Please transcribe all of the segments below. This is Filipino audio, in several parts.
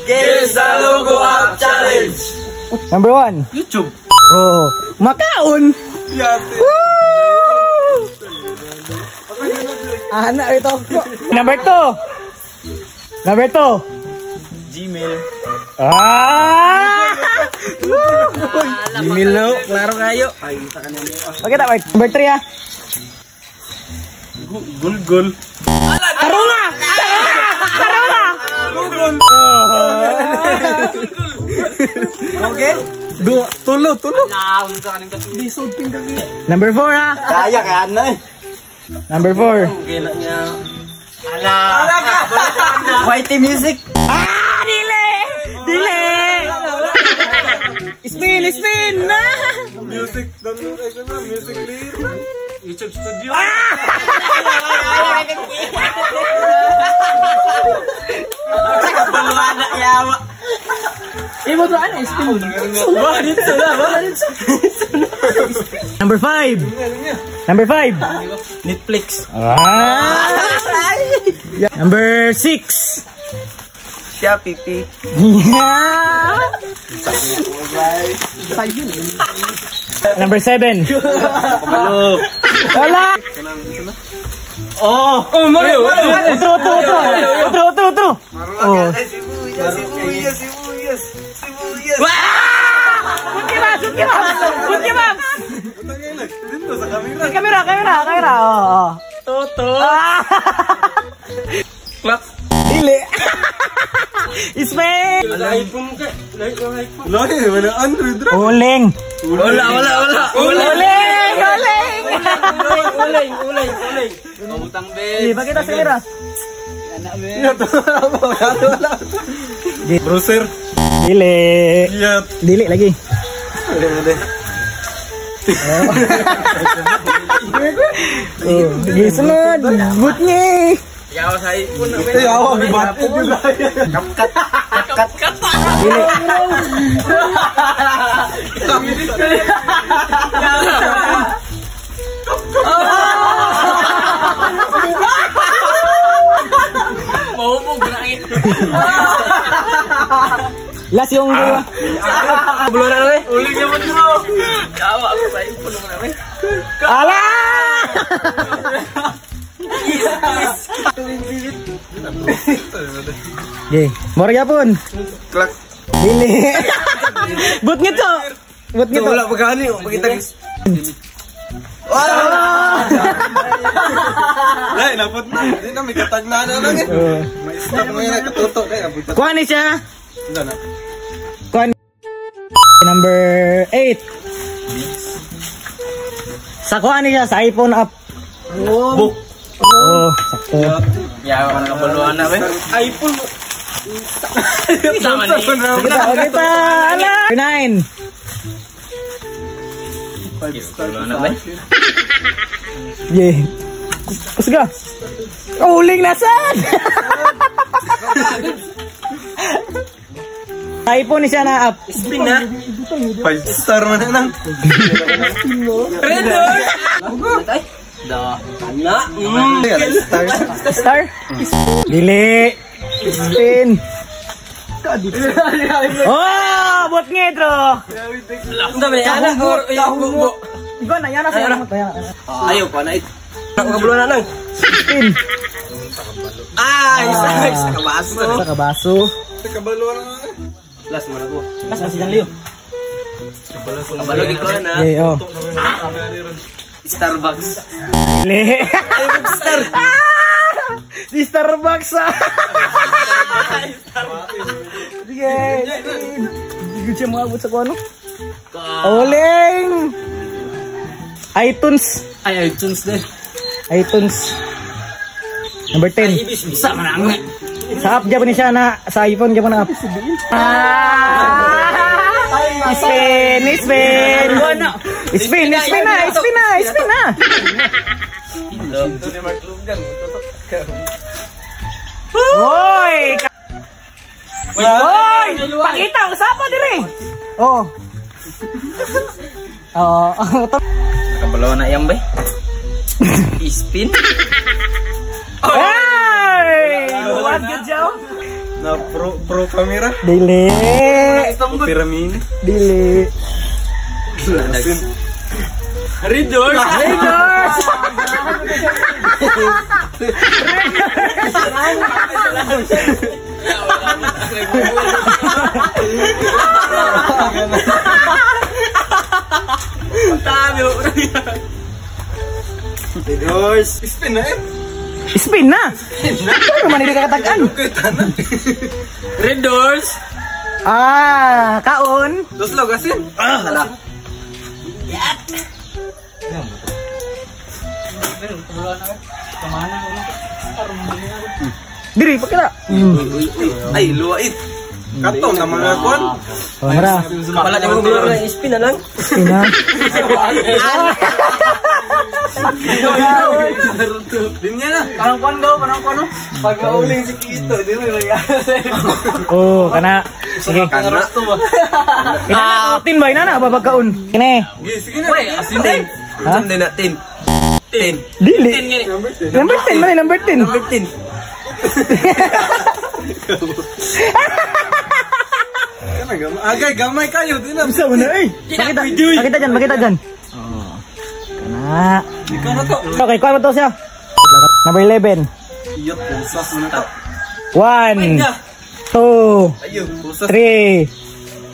Guess the logo up challenge. Number 1. YouTube. Oh, makaon. Woo! Anak ito. Number 2. Number 2. Gmail. Gmail no, klaro kayo. Okay, tak, number 3 ah. Gulgul. Tarunga! Tarunga! Gulgul. Okay? Tulo. Number 4 ah. Kaya na eh. Number 4. Kailan niya. Ala ka. Whitey Music. Dili! Spin! Music Leader. YouTube Studio. Anak yawa. Ibo to ano? Spin. Number 5. Number 5. Netflix. Number 6. Shopee. Number 7. Halo. Wala. Oh, Mario. Utro. Oh. Sibuyas. Kibab. Kamera. Oh. Toto. Clock. Dili. Ismail. iPhone ka. Lahi, wala Android. Uling. Wala. Uling. Utang be. Pakita sa kamera. Browser. Dili. Yep. Dili lagi. Oh, sige, sunod. Butngi. Yawa sa iPhone. Yawa, bibatin juga. Kat. Dili. Mau mo gerakin. Last yung dua. Belum ada. Uling naman bro. Yawa ako sa iPhone naman. Ala! Okay, moro yapon. Klak. Dili. But ngito. Wala pa gani, pakita. Lai, napot mo. Hindi na, may katag na lang eh. May stop mo yun, katutok eh. Kuha ni siya. Hindi na. Kuha ni. Number 8. Sa kuha ni siya, sa iPhone app. Book. Oh, sakto. Yawa ka nakabaluan na, iPhone. Sama ni. Okay pa, ala. 9. 5-star na ba? Yeah. Sige. Uling nasan. iPhone ni siya na app. Spin na. 5-star man na lang. Redor! Da. Anak. Star? Dili. Spin. Oh, buat ngedro. Enggak ba yan? Ikaw na, yan na sa'yo. Ayaw pa na ito. Nakabuluan na lang. Spin. Sa kabaso. Sa kabaso. Sa kabaluan na. Last mo na po. Kas na si Janlio. Kabalo di ko na. Okay, oh. Starbucks. Dili. Star. Si Starbucks ah. Sige. Hindi siya maabot sa kuano. Uling. iTunes. Ay, iTunes din. iTunes. Number 10. Bisa manang. Sa app dyan siya na, sa iPhone dyan na app. Spin. Spin na. Hoy! Hoy! Pakita, usapa dire. Oo. Oo. Kabalawan na yan ba? Spin? Hey! What good job? Na pro camera. Dili. Pyramid. Dili. Redoors! Redoors! Spin na eh. Spin na. Pero man hindi ka katagaan. Redoors! Kaon. Dos lo gasin. Salah. Diri, pakita. Ay, luwait. Katong naman na kuan. Mara. Pala niya mo na spin na lang. Spin na. Dinya na. Parang kono. Pagka-uling si Kito, di mo Oh, kana. Sige. Kana. Tin ba na babagkaon. Kini. Sige na. Wait, asin din. Ha? Asin din na 10. 10. Dili. 10 gini. Number 10 man, number 10. Number 10. Agay, gamay kayo. Di na. Bisa mo na eh. Makita dyan. Oh. Kana. Ikaw na to. Okay, kuha mo to siya. Number 11. Iyot, pusas mo na to. 1, 2, Ayun, pusas. 3,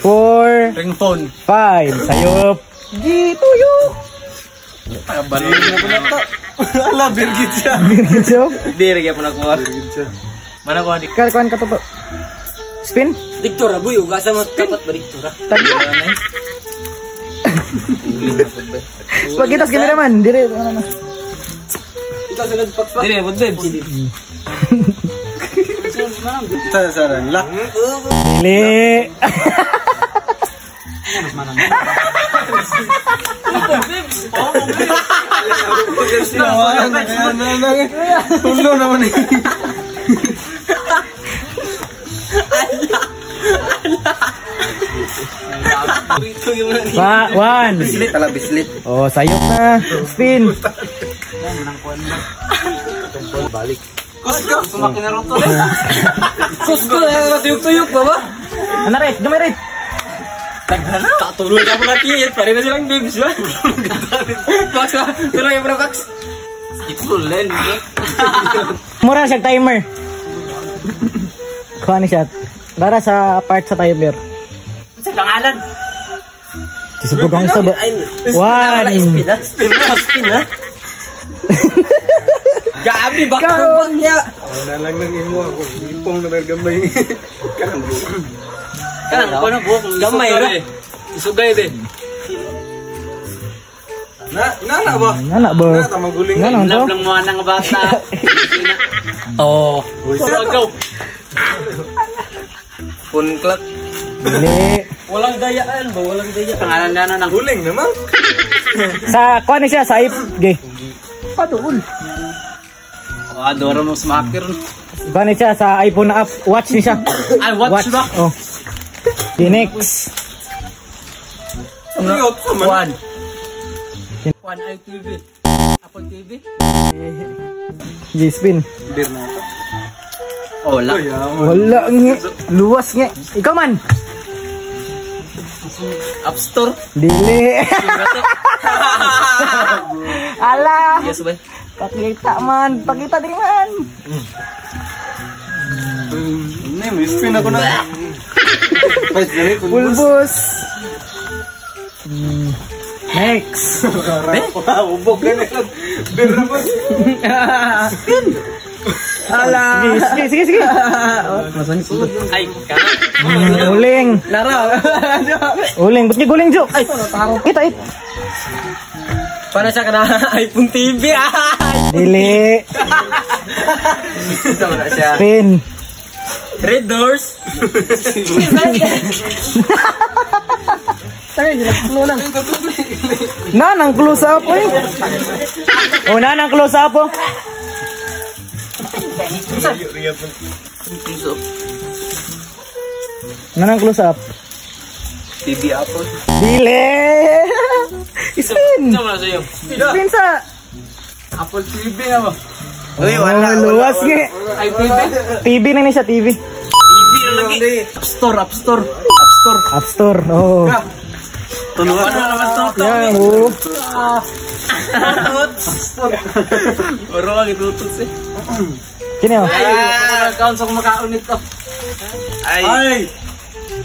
4, Ring phone. 5. Sayop. Gituyo. Balik na po na to. Ala, birgit siya. Birgitso. Diri kaya po nakuha. Mana ko adik. Kuhan ka to po. Spin. Diktor abuy ugasa mo dapat ba diktor? Tagi. Pagitas gini naman. Dire. Ikaw sunod pa. Diri mo beb. Saran, lak. Dili. Tulo naman eh. One. Bislit ala bislit. Oh, sayop na. Spin. Balik. Kusko, sumakin na roto. Kusko, tuyok-tuyok ba ba? Ano rin? Gamay rin. Taghana. Tuloy ka mga tiyet, pare na silang bibs ba? Max, tuloy yung Max. Itulen. Mura siya timer. Kuha ni siya. Para sa part sa timer. Sa pangalan. Sisubog ang sabo. 1. Spin na. Gabi ba ko niya? Wala lang nang imo ako. Ipong na gamay. Kanang ko na buhok gamay ra. Isugay be. Na ba? Nana ba? Na tamaguling. Nana to? Lang mo nang bata. Oh, go. Phone clock. Dili. Walang dayaan ba? Walang daya. Pangalan na nang Guling naman. Sa kuha ni siya. Sa ip. Gay. Paduol. Adoro mo smacker. Kuha ni siya sa iPhone na app. Watch ni siya. Ay, watch ba? Oh. The next. One iTV. Apple TV. G-spin. Bir na ito. Oh, wala. Wala nga. Luwas nga. Ikaw man. App Store. Dili. Ala. Yes, ba? Pakita man. Pakita din man. May spin ako na. Pulbos. Next. Ubog ka na. Bir na ba? Ala. Sige. Ay, kana. Uling. Lara. Uling. Ba't niya guling, Jo? Ay, kita. Para sa kana iPhone TV. Dili. Ito na siya. Spin. Red Doors. Nanang close up eh. Oh, nanang close up oh. Nanang close up. TV Apple. Dili. Spin. Ito na sa'yo. Spin sa. Apple TV na ba? Uy, wala. Luwas nga. iPhone TV na ni siya, TV. TV App Store. Oh. Tuluan na naman to. Yan, oh. Baru lagi tutup sih. Kini oh. Kawan sa kumakaon nito. Ay.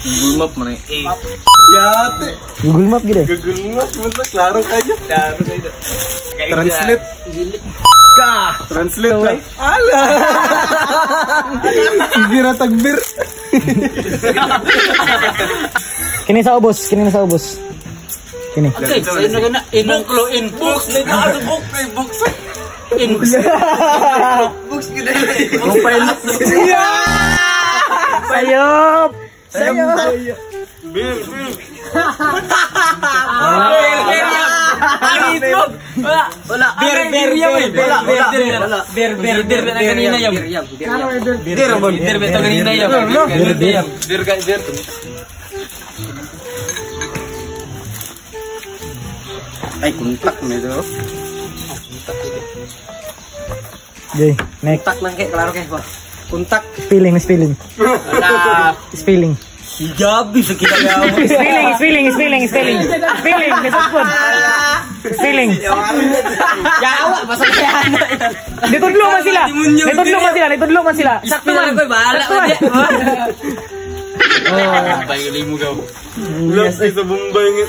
Google Map mana? Yate. Google Map gitu. Google Map bentar klaro aja. Klaro aja. Translate. Translate lah. Alah. Kira takbir. Kini sa ubos. Kini. Okay, saya nak inbox. Books gede. Sayop. Bir. Ay, kontak nih tuh. Jay, next. Tak lang kayak klaro kayak Pak. Kontak. Spelling. Gabi sekitar ya. Spelling. Disebut. Spelling. Ya awak pasal saya anak. Ditudlo masila. Sakto man ko bahala aja. Oh, bayi limu kau. Ulang sa Bombay nga.